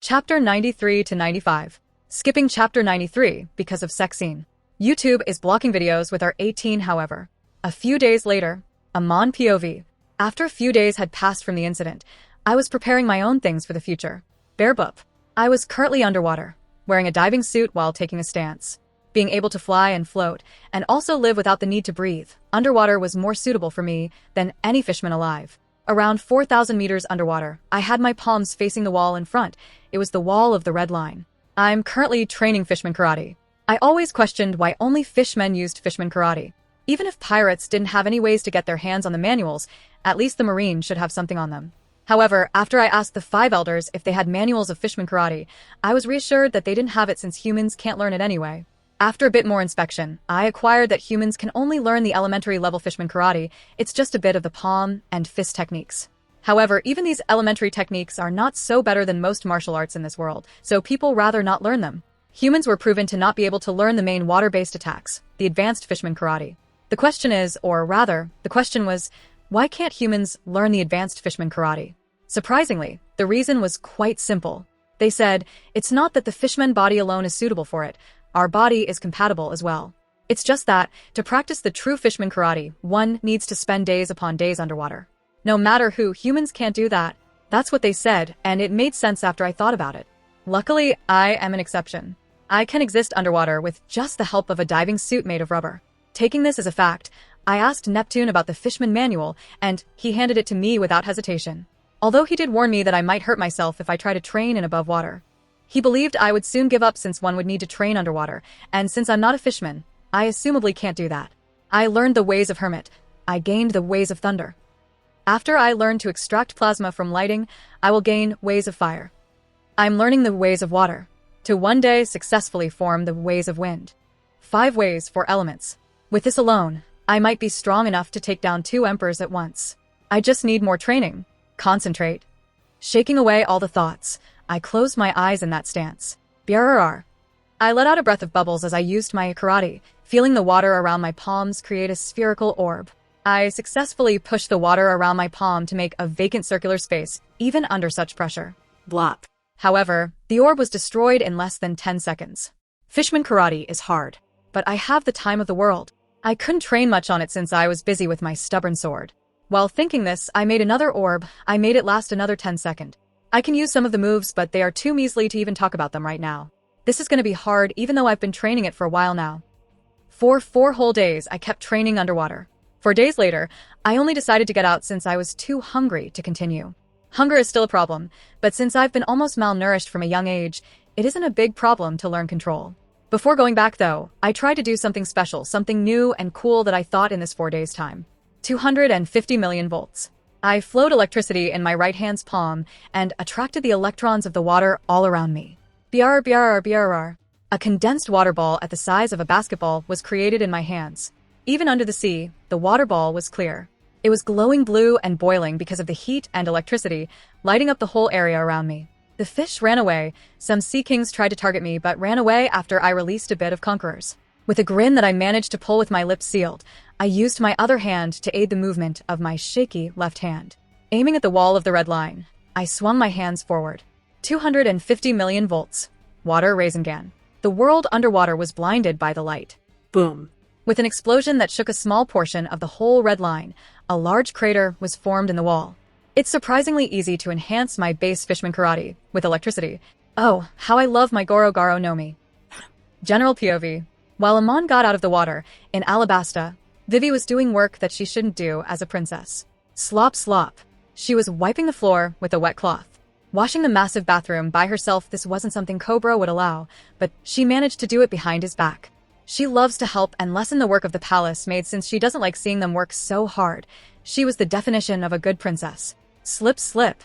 Chapter 93 to 95. Skipping Chapter 93 because of sex scene. YouTube is blocking videos with our 18 however. A few days later, Amon POV. After a few days had passed from the incident, I was preparing my own things for the future. Bare boop. I was currently underwater, wearing a diving suit while taking a stance. Being able to fly and float, and also live without the need to breathe, underwater was more suitable for me than any fishman alive. Around 4,000 meters underwater, I had my palms facing the wall in front. It was the wall of the red line. I'm currently training fishman karate. I always questioned why only fishmen used fishman karate. Even if pirates didn't have any ways to get their hands on the manuals, at least the Marines should have something on them. However, after I asked the 5 elders if they had manuals of fishman karate, I was reassured that they didn't have it since humans can't learn it anyway. After a bit more inspection, I acquired that humans can only learn the elementary level fishman karate. It's just a bit of the palm and fist techniques. However, even these elementary techniques are not so better than most martial arts in this world, so people rather not learn them. Humans were proven to not be able to learn the main water-based attacks, the advanced fishman karate. The question is, or rather, the question was, why can't humans learn the advanced fishman karate? Surprisingly, the reason was quite simple. They said, it's not that the fishman body alone is suitable for it. Our body is compatible as well. It's just that, to practice the true fishman karate, one needs to spend days upon days underwater. No matter who, humans can't do that. That's what they said, and it made sense after I thought about it. Luckily, I am an exception. I can exist underwater with just the help of a diving suit made of rubber. Taking this as a fact, I asked Neptune about the fishman manual, and he handed it to me without hesitation. Although he did warn me that I might hurt myself if I try to train in above water. He believed I would soon give up since one would need to train underwater, and since I'm not a fishman, I assumably can't do that. I learned the ways of hermit. I gained the ways of thunder. After I learn to extract plasma from lighting, I will gain ways of fire. I'm learning the ways of water, to one day successfully form the ways of wind. 5 ways for elements. With this alone, I might be strong enough to take down 2 emperors at once. I just need more training. Concentrate. Shaking away all the thoughts, I closed my eyes in that stance. Brrr. I let out a breath of bubbles as I used my karate, feeling the water around my palms create a spherical orb. I successfully pushed the water around my palm to make a vacant circular space, even under such pressure. Blop. However, the orb was destroyed in less than 10 seconds. Fishman karate is hard, but I have the time of the world. I couldn't train much on it since I was busy with my stubborn sword. While thinking this, I made another orb. I made it last another 10 seconds. I can use some of the moves, but they are too measly to even talk about them right now. This is going to be hard even though I've been training it for a while now. For 4 whole days, I kept training underwater. 4 days later, I only decided to get out since I was too hungry to continue. Hunger is still a problem, but since I've been almost malnourished from a young age, it isn't a big problem to learn control. Before going back though, I tried to do something special, something new and cool that I thought in this 4 days' time. 250 million volts. I flowed electricity in my right hand's palm and attracted the electrons of the water all around me. Brrr. A condensed water ball at the size of a basketball was created in my hands. Even under the sea, the water ball was clear. It was glowing blue and boiling because of the heat and electricity, lighting up the whole area around me. The fish ran away. Some sea kings tried to target me but ran away after I released a bit of conquerors. With a grin that I managed to pull with my lips sealed, I used my other hand to aid the movement of my shaky left hand. Aiming at the wall of the red line, I swung my hands forward. 250 million volts. Water Rasengan. The world underwater was blinded by the light. Boom. With an explosion that shook a small portion of the whole red line, a large crater was formed in the wall. It's surprisingly easy to enhance my base fishman karate with electricity. Oh, how I love my Goro Garo no Mi. General POV. While Amon got out of the water, in Alabasta, Vivi was doing work that she shouldn't do as a princess. Slop slop. She was wiping the floor with a wet cloth. Washing the massive bathroom by herself, this wasn't something Cobra would allow, but she managed to do it behind his back. She loves to help and lessen the work of the palace maid since she doesn't like seeing them work so hard. She was the definition of a good princess. Slip slip.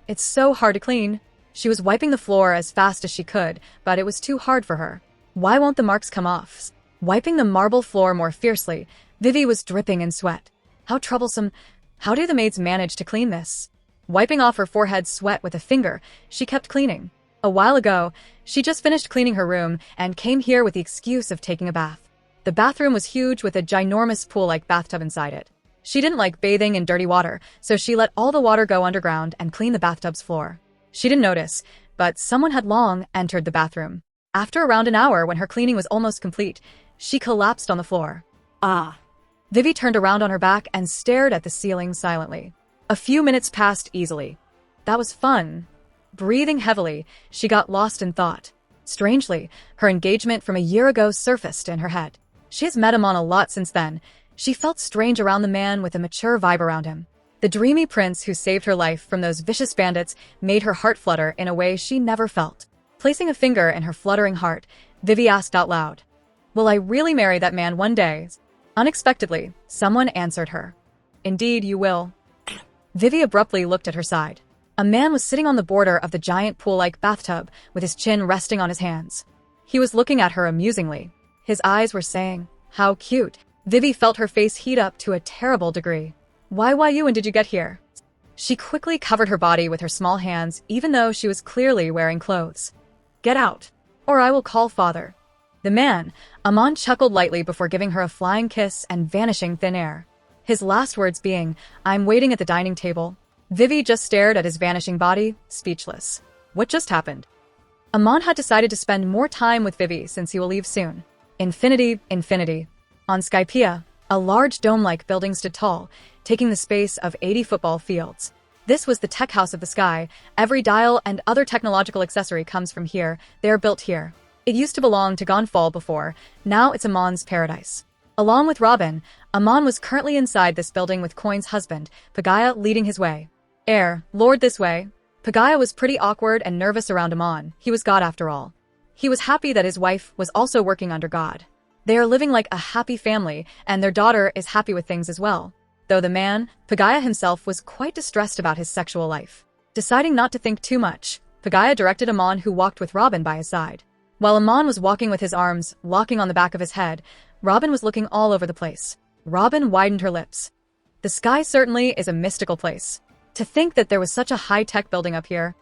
It's so hard to clean. She was wiping the floor as fast as she could, but it was too hard for her. Why won't the marks come off? Wiping the marble floor more fiercely, Vivi was dripping in sweat. How troublesome. How do the maids manage to clean this? Wiping off her forehead sweat with a finger, she kept cleaning. A while ago, she just finished cleaning her room and came here with the excuse of taking a bath. The bathroom was huge with a ginormous pool-like bathtub inside it. She didn't like bathing in dirty water, so she let all the water go underground and clean the bathtub's floor. She didn't notice, but someone had long entered the bathroom. After around an hour, when her cleaning was almost complete, she collapsed on the floor. Ah. Vivi turned around on her back and stared at the ceiling silently. A few minutes passed easily. That was fun. Breathing heavily, she got lost in thought. Strangely, her engagement from a year ago surfaced in her head. She has met Amon a lot since then. She felt strange around the man with a mature vibe around him. The dreamy prince who saved her life from those vicious bandits made her heart flutter in a way she never felt. Placing a finger in her fluttering heart, Vivi asked out loud, "Will I really marry that man one day?" Unexpectedly, someone answered her. "Indeed, you will." Vivi abruptly looked at her side. A man was sitting on the border of the giant pool-like bathtub with his chin resting on his hands. He was looking at her amusingly. His eyes were saying, "How cute." Vivi felt her face heat up to a terrible degree. Why you and did you get here?" She quickly covered her body with her small hands, even though she was clearly wearing clothes. "Get out, or I will call father." The man, Amon, chuckled lightly before giving her a flying kiss and vanishing thin air. His last words being, "I'm waiting at the dining table." Vivi just stared at his vanishing body, speechless. What just happened? Amon had decided to spend more time with Vivi since he will leave soon. Infinity. On Skypea, a large dome-like building stood tall, taking the space of 80 football fields. This was the tech house of the sky. Every dial and other technological accessory comes from here. They are built here. It used to belong to Gonfall before. Now it's Amon's paradise. Along with Robin, Amon was currently inside this building with Coin's husband, Pagaya, leading his way. Lord, this way." Pagaya was pretty awkward and nervous around Amon. He was God after all. He was happy that his wife was also working under God. They are living like a happy family, and their daughter is happy with things as well. Though the man, Pagaya himself, was quite distressed about his sexual life. Deciding not to think too much, Pagaya directed Amon, who walked with Robin by his side. While Amon was walking with his arms locking on the back of his head, Robin was looking all over the place. Robin widened her lips. The sky certainly is a mystical place. To think that there was such a high-tech building up here.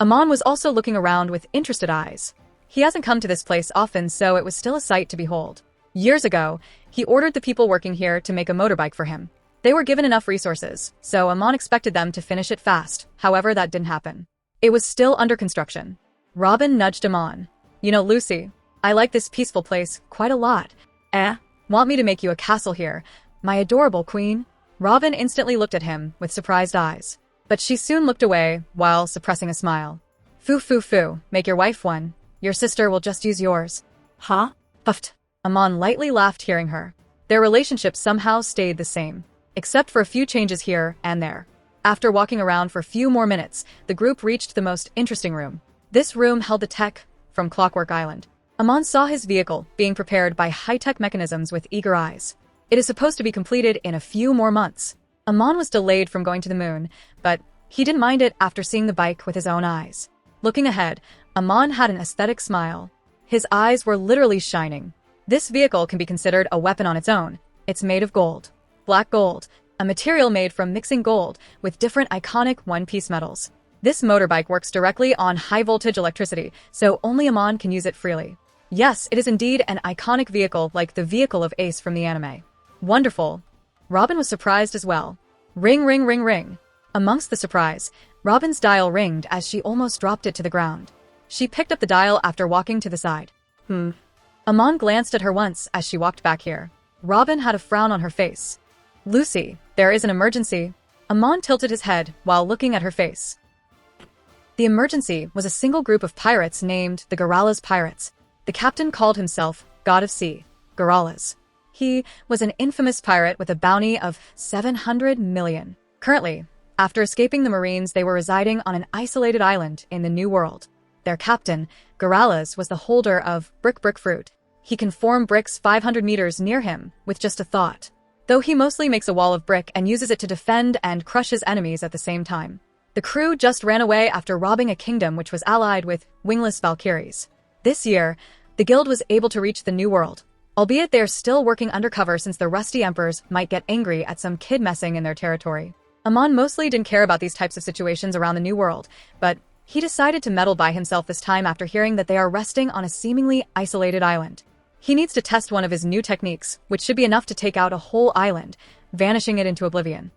Amon was also looking around with interested eyes. He hasn't come to this place often, so it was still a sight to behold. Years ago, he ordered the people working here to make a motorbike for him. They were given enough resources, so Amon expected them to finish it fast. However, that didn't happen. It was still under construction. Robin nudged Amon. "You know, Lucy, I like this peaceful place quite a lot. Want me to make you a castle here, my adorable queen?" Robin instantly looked at him with surprised eyes. But she soon looked away while suppressing a smile. Foo, make your wife one. Your sister will just use yours." "Huh?" Puffed. Amon lightly laughed hearing her. Their relationship somehow stayed the same, except for a few changes here and there. After walking around for a few more minutes, the group reached the most interesting room. This room held the tech from Clockwork Island. Amon saw his vehicle being prepared by high-tech mechanisms with eager eyes. It is supposed to be completed in a few more months. Amon was delayed from going to the moon, but he didn't mind it after seeing the bike with his own eyes. Looking ahead, Amon had an aesthetic smile. His eyes were literally shining. This vehicle can be considered a weapon on its own. It's made of gold. Black gold, a material made from mixing gold with different iconic one-piece metals. This motorbike works directly on high-voltage electricity, so only Amon can use it freely. Yes, it is indeed an iconic vehicle like the vehicle of Ace from the anime. Wonderful. Robin was surprised as well. Ring. Amongst the surprise, Robin's dial ringed as she almost dropped it to the ground. She picked up the dial after walking to the side. Amon glanced at her once as she walked back here. Robin had a frown on her face. "Lucy, there is an emergency." Amon tilted his head while looking at her face. The emergency was a single group of pirates named the Goralas Pirates. The captain called himself God of Sea, Goralas. He was an infamous pirate with a bounty of 700 million. Currently, after escaping the Marines, they were residing on an isolated island in the New World. Their captain, Goralas, was the holder of brick fruit. He can form bricks 500 meters near him with just a thought, though he mostly makes a wall of brick and uses it to defend and crush his enemies at the same time. The crew just ran away after robbing a kingdom which was allied with wingless Valkyries. This year, the guild was able to reach the New World, albeit they are still working undercover since the rusty emperors might get angry at some kid messing in their territory. Amon mostly didn't care about these types of situations around the New World, but he decided to meddle by himself this time after hearing that they are resting on a seemingly isolated island. He needs to test one of his new techniques, which should be enough to take out a whole island, vanishing it into oblivion.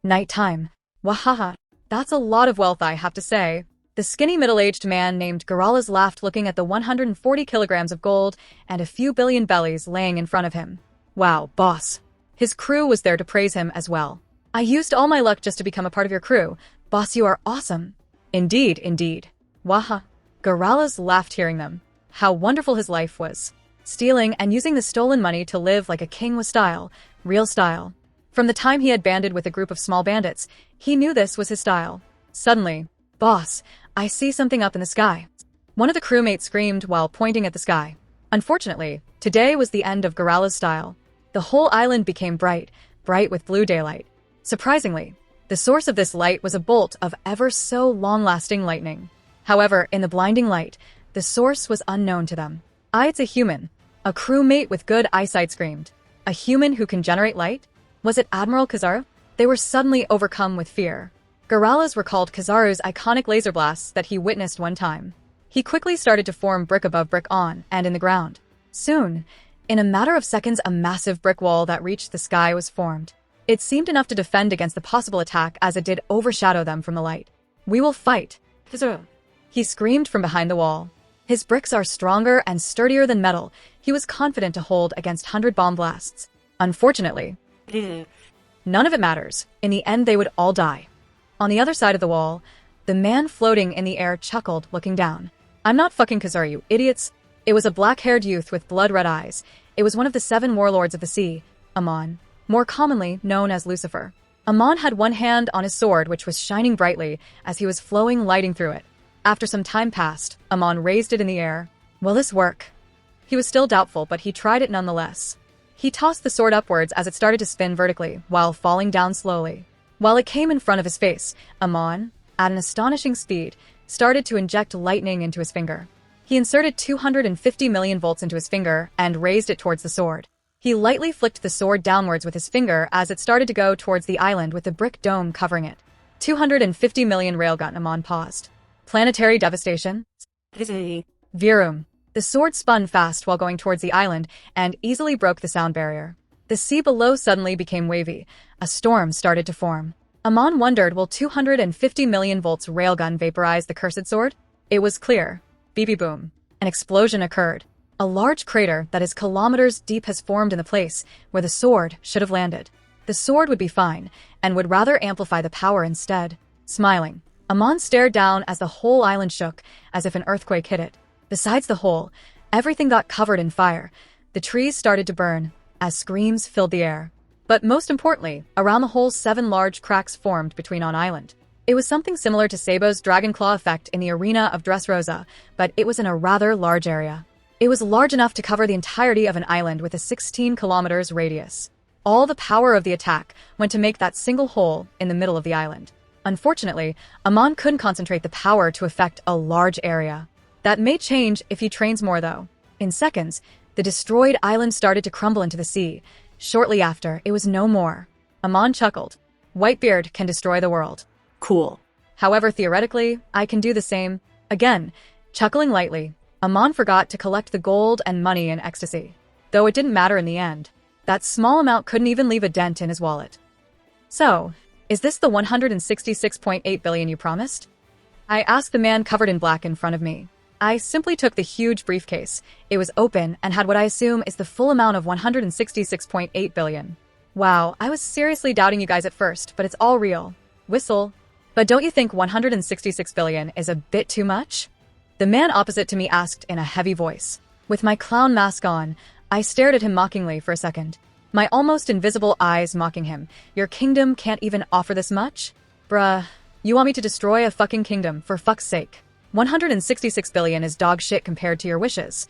Nighttime. Wahaha. That's a lot of wealth, I have to say. The skinny middle-aged man named Garala's laughed, looking at the 140 kilograms of gold and a few billion bellies laying in front of him. Wow, boss. His crew was there to praise him as well. I used all my luck just to become a part of your crew. Boss, you are awesome. Indeed, indeed. Waha. Garala's laughed, hearing them. How wonderful his life was. Stealing and using the stolen money to live like a king was style, real style. From the time he had banded with a group of small bandits, he knew this was his style. Suddenly, boss, I see something up in the sky. One of the crewmates screamed while pointing at the sky. Unfortunately, today was the end of Garala's style. The whole island became bright, bright with blue daylight. Surprisingly, the source of this light was a bolt of ever so long-lasting lightning. However, in the blinding light, the source was unknown to them. It's a human. A crewmate with good eyesight screamed. A human who can generate light? Was it Admiral Kizaru? They were suddenly overcome with fear. Garala's recalled Kizaru's iconic laser blasts that he witnessed one time. He quickly started to form brick above brick on and in the ground. Soon, in a matter of seconds, a massive brick wall that reached the sky was formed. It seemed enough to defend against the possible attack, as it did overshadow them from the light. We will fight. Kizaru. He screamed from behind the wall. His bricks are stronger and sturdier than metal. He was confident to hold against 100 bomb blasts. Unfortunately, none of it matters. In the end, they would all die. On the other side of the wall, the man floating in the air chuckled, looking down. I'm not fucking Kizaru, you idiots. It was a black-haired youth with blood-red eyes. It was one of the 7 warlords of the sea, Amon, more commonly known as Lucifer. Amon had one hand on his sword, which was shining brightly as he was flowing, lighting through it. After some time passed, Amon raised it in the air. Will this work? He was still doubtful, but he tried it nonetheless. He tossed the sword upwards as it started to spin vertically, while falling down slowly. While it came in front of his face, Amon, at an astonishing speed, started to inject lightning into his finger. He inserted 250 million volts into his finger and raised it towards the sword. He lightly flicked the sword downwards with his finger as it started to go towards the island with the brick dome covering it. 250 million railgun. Amon paused. Planetary devastation? Virum. The sword spun fast while going towards the island and easily broke the sound barrier. The sea below suddenly became wavy. A storm started to form. Amon wondered, will 250 million volts railgun vaporize the cursed sword? It was clear. Beep boom. An explosion occurred. A large crater that is kilometers deep has formed in the place where the sword should have landed. The sword would be fine, and would rather amplify the power instead. Smiling, Amon stared down as the whole island shook, as if an earthquake hit it. Besides the hole, everything got covered in fire. The trees started to burn, as screams filled the air. But most importantly, around the hole 7 large cracks formed between on island. It was something similar to Sabo's Dragon Claw effect in the arena of Dressrosa, but it was in a rather large area. It was large enough to cover the entirety of an island with a 16 kilometers radius. All the power of the attack went to make that single hole in the middle of the island. Unfortunately, Amon couldn't concentrate the power to affect a large area. That may change if he trains more, though. In seconds, the destroyed island started to crumble into the sea. Shortly after, it was no more. Amon chuckled. Whitebeard can destroy the world. Cool. However, theoretically, I can do the same. Again, chuckling lightly, Amon forgot to collect the gold and money in ecstasy. Though it didn't matter in the end. That small amount couldn't even leave a dent in his wallet. So, is this the 166.8 billion you promised? I asked the man covered in black in front of me. I simply took the huge briefcase. It was open and had what I assume is the full amount of 166.8 billion. Wow, I was seriously doubting you guys at first, but it's all real. Whistle. But don't you think 166 billion is a bit too much? The man opposite to me asked in a heavy voice. With my clown mask on, I stared at him mockingly for a second. My almost invisible eyes mocking him. Your kingdom can't even offer this much? Bruh, you want me to destroy a fucking kingdom, for fuck's sake. 166 billion is dog shit compared to your wishes.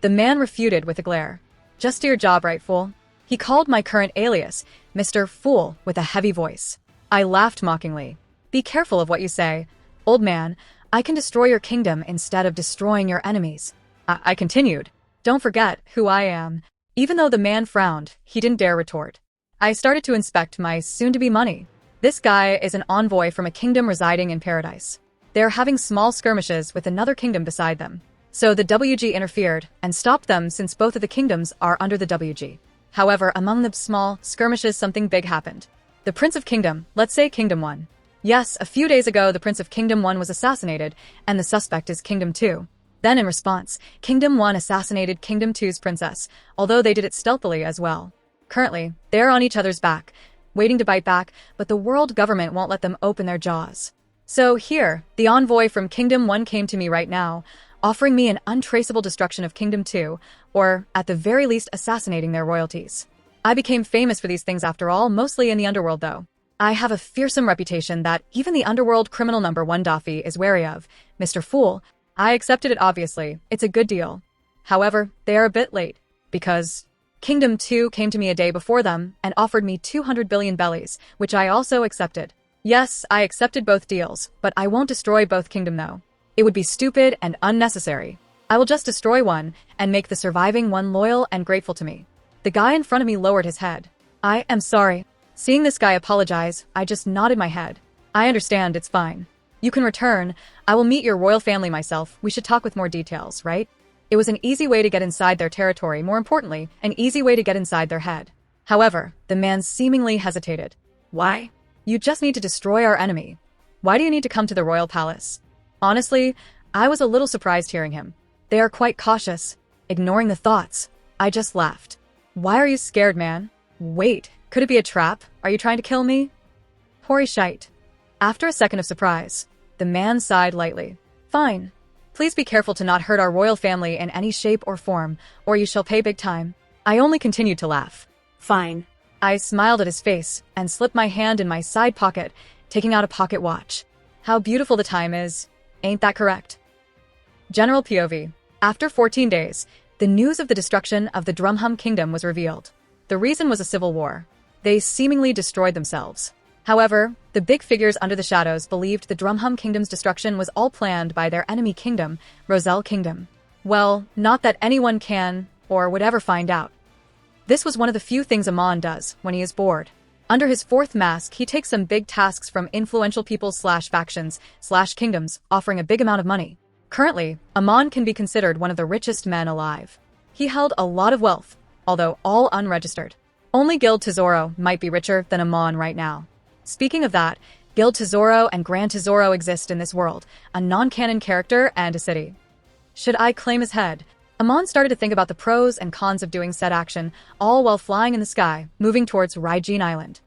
The man refuted with a glare. Just do your job, right, fool? He called my current alias, Mr. Fool, with a heavy voice. I laughed mockingly. Be careful of what you say. Old man, I can destroy your kingdom instead of destroying your enemies. I continued. Don't forget who I am. Even though the man frowned, he didn't dare retort. I started to inspect my soon-to-be money. This guy is an envoy from a kingdom residing in paradise. They are having small skirmishes with another kingdom beside them. So the WG interfered and stopped them since both of the kingdoms are under the WG. However, among the small skirmishes something big happened. The Prince of Kingdom, let's say Kingdom 1, Yes, a few days ago the Prince of Kingdom 1 was assassinated, and the suspect is Kingdom 2. Then in response, Kingdom 1 assassinated Kingdom 2's princess, although they did it stealthily as well. Currently, they are on each other's back, waiting to bite back, but the world government won't let them open their jaws. So here, the envoy from Kingdom 1 came to me right now, offering me an untraceable destruction of Kingdom 2, or, at the very least, assassinating their royalties. I became famous for these things after all, mostly in the underworld though. I have a fearsome reputation that even the underworld criminal number 1 Daffy is wary of. Mr. Fool, I accepted it obviously, it's a good deal. However, they are a bit late, because Kingdom 2 came to me a day before them and offered me 200 billion bellies, which I also accepted. Yes, I accepted both deals, but I won't destroy both kingdom though. It would be stupid and unnecessary. I will just destroy one and make the surviving one loyal and grateful to me. The guy in front of me lowered his head. I am sorry. Seeing this guy apologize, I just nodded my head. I understand, it's fine. You can return. I will meet your royal family myself. We should talk with more details, right? It was an easy way to get inside their territory, more importantly, an easy way to get inside their head. However, the man seemingly hesitated. Why? You just need to destroy our enemy. Why do you need to come to the royal palace? Honestly, I was a little surprised hearing him. They are quite cautious. Ignoring the thoughts, I just laughed. Why are you scared, man? Wait, could it be a trap? Are you trying to kill me? Hoary shite. After a second of surprise, the man sighed lightly. Fine. Please be careful to not hurt our royal family in any shape or form, or you shall pay big time. I only continued to laugh. Fine. I smiled at his face and slipped my hand in my side pocket, taking out a pocket watch. How beautiful the time is. Ain't that correct? General POV. After 14 days, the news of the destruction of the Drumhum Kingdom was revealed. The reason was a civil war. They seemingly destroyed themselves. However, the big figures under the shadows believed the Drumhum Kingdom's destruction was all planned by their enemy kingdom, Roselle Kingdom. Well, not that anyone can, or would ever find out. This was one of the few things Amon does when he is bored. Under his fourth mask, he takes some big tasks from influential people/factions/kingdoms, offering a big amount of money. Currently, Amon can be considered one of the richest men alive. He held a lot of wealth, although all unregistered. Only Guild Tesoro might be richer than Amon right now. Speaking of that, Guild Tesoro and Grand Tesoro exist in this world, a non-canon character and a city. Should I claim his head? Amon started to think about the pros and cons of doing said action, all while flying in the sky, moving towards Reborn Island.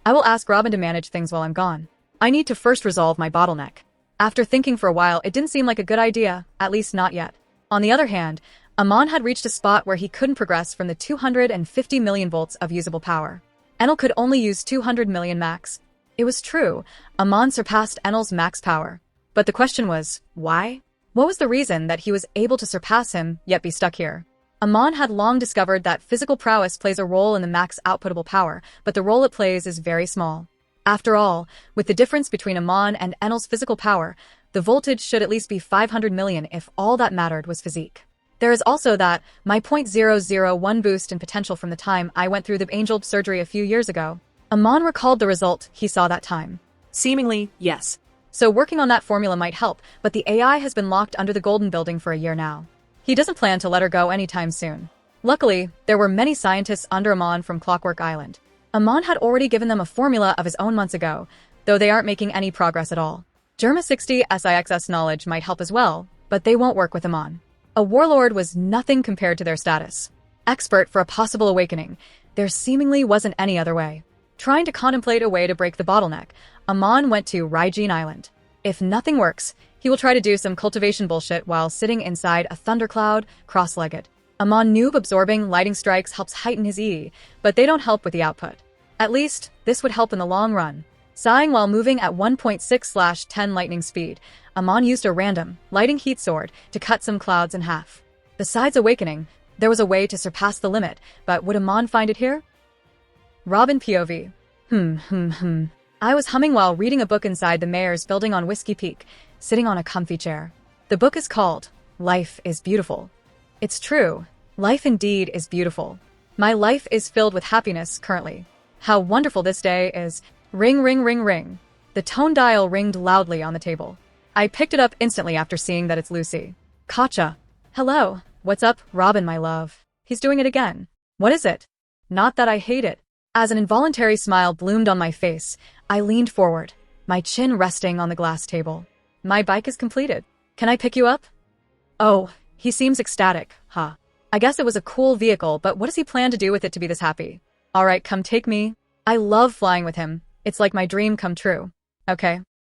I will ask Robin to manage things while I'm gone. I need to first resolve my bottleneck. After thinking for a while, it didn't seem like a good idea, at least not yet. On the other hand, Amon had reached a spot where he couldn't progress from the 250 million volts of usable power. Enel could only use 200 million max. It was true, Amon surpassed Enel's max power. But the question was, why? What was the reason that he was able to surpass him, yet be stuck here? Amon had long discovered that physical prowess plays a role in the max outputable power, but the role it plays is very small. After all, with the difference between Amon and Enel's physical power, the voltage should at least be 500 million if all that mattered was physique. There is also that my .001 boost in potential from the time I went through the angel surgery a few years ago. Amon recalled the result he saw that time. Seemingly, yes. So working on that formula might help, but the AI has been locked under the Golden Building for a year now. He doesn't plan to let her go anytime soon. Luckily, there were many scientists under Amon from Clockwork Island. Amon had already given them a formula of his own months ago, though they aren't making any progress at all. Germa 60 SIXS knowledge might help as well, but they won't work with Amon. A warlord was nothing compared to their status. Expert for a possible awakening, there seemingly wasn't any other way. Trying to contemplate a way to break the bottleneck, Amon went to Reborn Island. If nothing works, he will try to do some cultivation bullshit while sitting inside a thundercloud, cross-legged. Amon knew absorbing lighting strikes helps heighten his E, but they don't help with the output. At least, this would help in the long run. Sighing while moving at 1.6/10 lightning speed, Amon used a random, lighting heat sword to cut some clouds in half. Besides awakening, there was a way to surpass the limit, but would Amon find it here? Robin POV. I was humming while reading a book inside the mayor's building on Whiskey Peak, sitting on a comfy chair. The book is called Life is Beautiful. It's true. Life indeed is beautiful. My life is filled with happiness currently. How wonderful this day is. Ring, ring, ring, ring. The tone dial ringed loudly on the table. I picked it up instantly after seeing that it's Lucy. Katja. Hello. What's up, Robin, my love? He's doing it again. What is it? Not that I hate it. As an involuntary smile bloomed on my face, I leaned forward. my chin resting on the glass table. My bike is completed. Can I pick you up? Oh, he seems ecstatic, huh? I guess it was a cool vehicle, but what does he plan to do with it to be this happy? Alright, come take me. I love flying with him. It's like my dream come true. Okay.